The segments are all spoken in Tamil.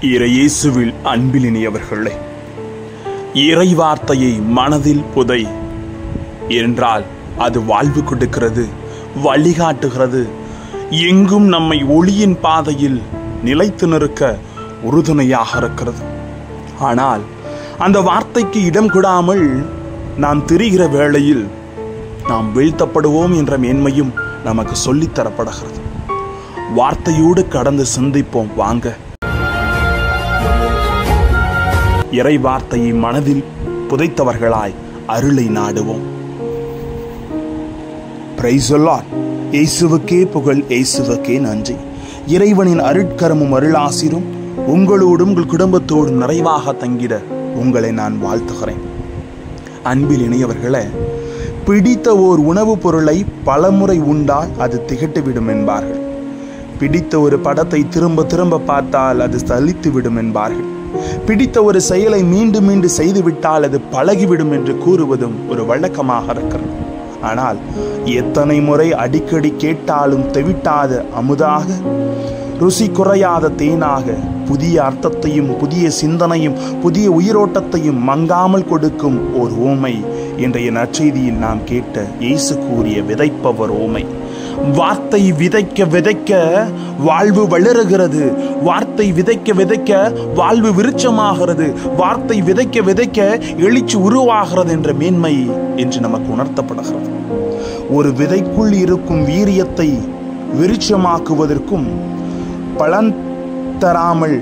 இறையேசுவில் அன்பிலினியவர்களே, இறை வார்த்தையை மனதில் புதை என்றால் அது வாழ்வு கொடுக்கிறது, வழிகாட்டுகிறது, எங்கும் நம்மை ஒளியின் பாதையில் நிலைத்து நிற்க உறுதுணையாக இருக்கிறது. ஆனால் அந்த வார்த்தைக்கு இடம் கொடாமல் நாம் திரிகிற வேளையில் நாம் வீழ்த்தப்படுவோம் என்ற மேன்மையும் நமக்கு சொல்லித்தரப்படுகிறது. வார்த்தையோடு கடந்து சிந்திப்போம் வாங்க. இறை வார்த்தையை மனதில் புதைத்தவர்களாய் அருளை நாடுவோம். Praise the Lord. இயேசுவுக்கே புகழ், இயேசுவுக்கே நன்றி. இறைவனின் அருட்கரமும் அருளாசிரும் உங்களோடும் உங்கள் குடும்பத்தோடும் நிறைவாக தங்கிட உங்களை நான் வாழ்த்துகிறேன். அன்பில் இணையவர்களே, பிடித்த ஓர் உணவுப் பொருளை பலமுறை உண்டால் அது திகட்டுவிடும் என்பார்கள். பிடித்த ஒரு படத்தை திரும்ப திரும்ப பார்த்தால் அது சலித்துவிடும் என்பார்கள். பிடித்த ஒரு செயலை மீண்டும் மீண்டும் செய்துவிட்டால் அது பழகிவிடும் என்று கூறுவதும் ஒரு வழக்கமாக இருக்கிறது. ஆனால் எத்தனை முறை அடிக்கடி கேட்டாலும் தெவிட்டாத அமுதாக, ருசி குறையாத தேனாக, புதிய அர்த்தத்தையும் புதிய சிந்தனையும் புதிய உயிரோட்டத்தையும் மங்காமல் கொடுக்கும் ஓர் ஓமை இன்றைய நற்செய்தியில் நாம் கேட்ட இயேசு கூறிய விதைப்பவர் ஓமை. வார்த்தை விதைக்க விதைக்க வாழ்வு வளருகிறது, வார்த்தை விதைக்க விதைக்க வாழ்வு விருட்சமாகிறது, வார்த்தை விதைக்க விதைக்க எழுச்சி உருவாகிறது என்ற மேன்மை என்று நமக்கு உணர்த்தப்படுகிறது. ஒரு விதைக்குள் இருக்கும் வீரியத்தை விருட்சமாக்குவதற்கும் பலன் தராமல்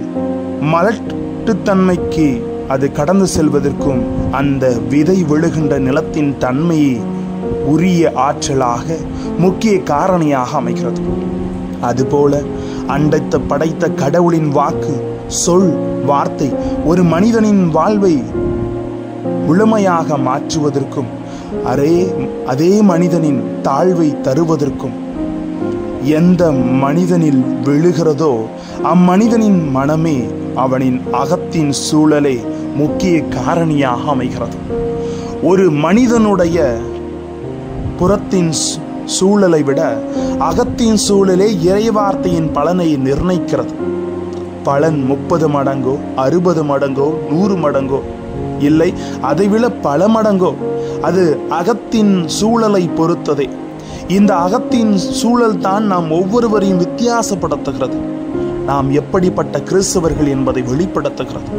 மலட்டுத்தன்மைக்கு அது கடந்து செல்வதற்கும் அந்த விதை விழுகின்ற நிலத்தின் தன்மையை உரிய ஆற்றலாக முக்கிய காரணியாக அமைகிறது. அதுபோல அண்டைத்த படைத்த கடவுளின் வாக்கு, சொல், வார்த்தை ஒரு மனிதனின் வாழ்வை முழுமையாக மாற்றுவதற்கும் அதே மனிதனின் தாழ்வை தருவதற்கும் எந்த மனிதனில் விழுகிறதோ அம்மனிதனின் மனமே அவனின் அகத்தின் சூழலே முக்கிய காரணியாக அமைகிறது. ஒரு மனிதனுடைய புறத்தின் சூழலை விட அகத்தின் சூழலே இறைவார்த்தையின் பலனை நிர்ணயிக்கிறது. பலன் 30 மடங்கோ 60 மடங்கோ 100 மடங்கோ இல்லை, அதைவிட பல மடங்கோ அது அகத்தின் சூழலை பொறுத்ததே. இந்த அகத்தின் சூழல் தான் நாம் ஒவ்வொருவரையும் வித்தியாசப்படுத்துகிறது, நாம் எப்படிப்பட்ட கிறிஸ்தவர்கள் என்பதை வெளிப்படுத்துகிறது.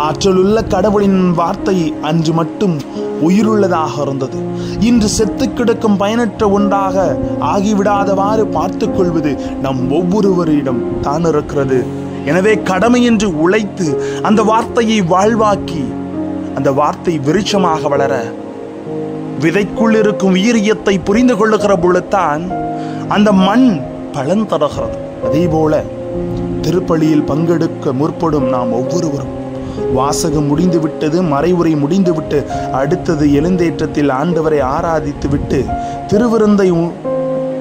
ஆற்றலுள்ள கடவுளின் வார்த்தை அன்று மட்டும் உயிருள்ளதாக இருந்தது. இன்று செத்து கிடக்கும் பயனற்ற ஒன்றாக ஆகிவிடாதவாறு பார்த்துக் கொள்வது நம் ஒவ்வொருவரிடம் தான் இருக்கிறது. எனவே கடமை என்று உழைத்து அந்த வார்த்தையை வாழ்வாக்கி அந்த வார்த்தை விருட்சமாக வளர விதைக்குள் இருக்கும் வீரியத்தை புரிந்து கொள்ளுகிற பொழுதுதான் அந்த மண் பலன் தருகிறது. அதே போல திருப்பலியில் பங்கெடுக்க முற்படும் நாம் ஒவ்வொருவரும் வாசகம் முடிந்துவிட்டது, மறைவுரை முடிந்துவிட்டு அடுத்தது எழுந்தேற்றத்தில் ஆண்டவரை ஆராதித்து விட்டு திருவிருந்தை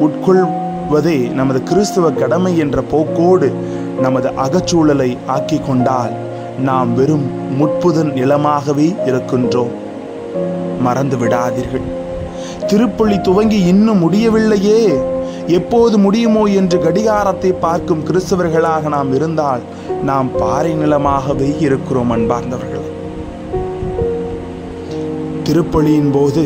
உட்கொள்வதே நமது கிறிஸ்துவ கடமை என்ற போக்கோடு நமது அகச்சூழலை ஆக்கி கொண்டால் நாம் வெறும் முட்புதன் நிலமாகவே இருக்கின்றோம். மறந்து விடாதீர்கள், திருப்பலி துவங்கி இன்னும் முடியவில்லையே, எப்போது முடியுமோ என்று கடிகாரத்தை பார்க்கும் கிறிஸ்தவர்களாக நாம் இருந்தால் நாம் பாறை நிலமாகவே இருக்கிறோம். அன்பார்ந்தவர்கள், திருப்பலியின் போது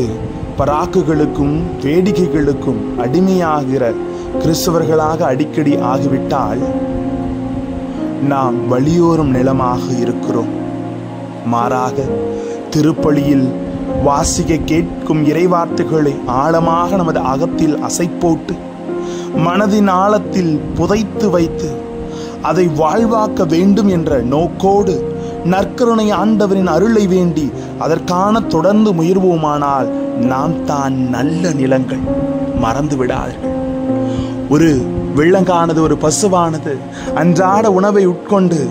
பராக்குகளுக்கும் வேடிக்கைகளுக்கும் அடிமையாகிற கிறிஸ்தவர்களாக அடிக்கடி ஆகிவிட்டால் நாம் வழியோரும் நிலமாக இருக்கிறோம். மாறாக திருப்பலியில் வாசிக்க கேட்கும் இறைவார்த்தைகளை ஆழமாக நமது அகத்தில் அசைப்போட்டு மனதின் ஆழத்தில் புதைத்து வைத்து அதை வாழ்வாக்க வேண்டும் என்ற நோக்கோடு நற்கருணை ஆண்டவரின் அருளை வேண்டி அதற்கான தொடர்ந்து முயல்வோமானால் நாம் தான் நல்ல நிலங்கள். மறந்து விடாதீர்கள், ஒரு வெள்ளங்கானது, ஒரு பசுவானது அன்றாட உணவை உட்கொண்டு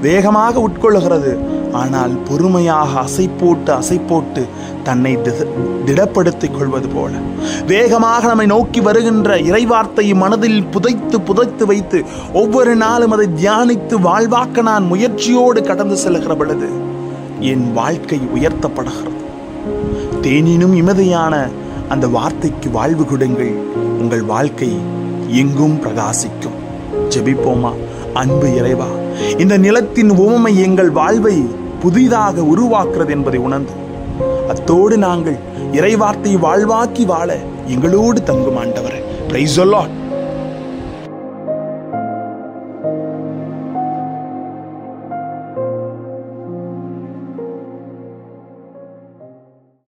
வேகமாக உட்கொள்ளுகிறது. ஆனால் பொறுமையாக அசை போட்டு தன்னை திடப்படுத்திக் கொள்வது போல வேகமாக நம்மை நோக்கி வருகின்ற இறைவார்த்தையை மனதில் புதைத்து வைத்து ஒவ்வொரு நாளும் அதை தியானித்து வாழ்வாக்க நான் முயற்சியோடு கடந்து செல்கிற பொழுது என் வாழ்க்கை உயர்த்தப்படுகிறது. தேனினும் இமதையான அந்த வார்த்தைக்கு வாழ்வு கொடுங்கள், உங்கள் வாழ்க்கை எங்கும் பிரகாசிக்கும். ஜெபிப்போமா. அன்பு இறைவா, இந்த நிலத்தின் உவமை எங்கள் வாழ்வை புதிதாக உருவாக்குறது என்பதை உணர்ந்து அத்தோடு நாங்கள் இறைவார்த்தை வாழ்வாக்கி வாழ எங்களோடு தங்கும் ஆண்டவரே. Praise the Lord.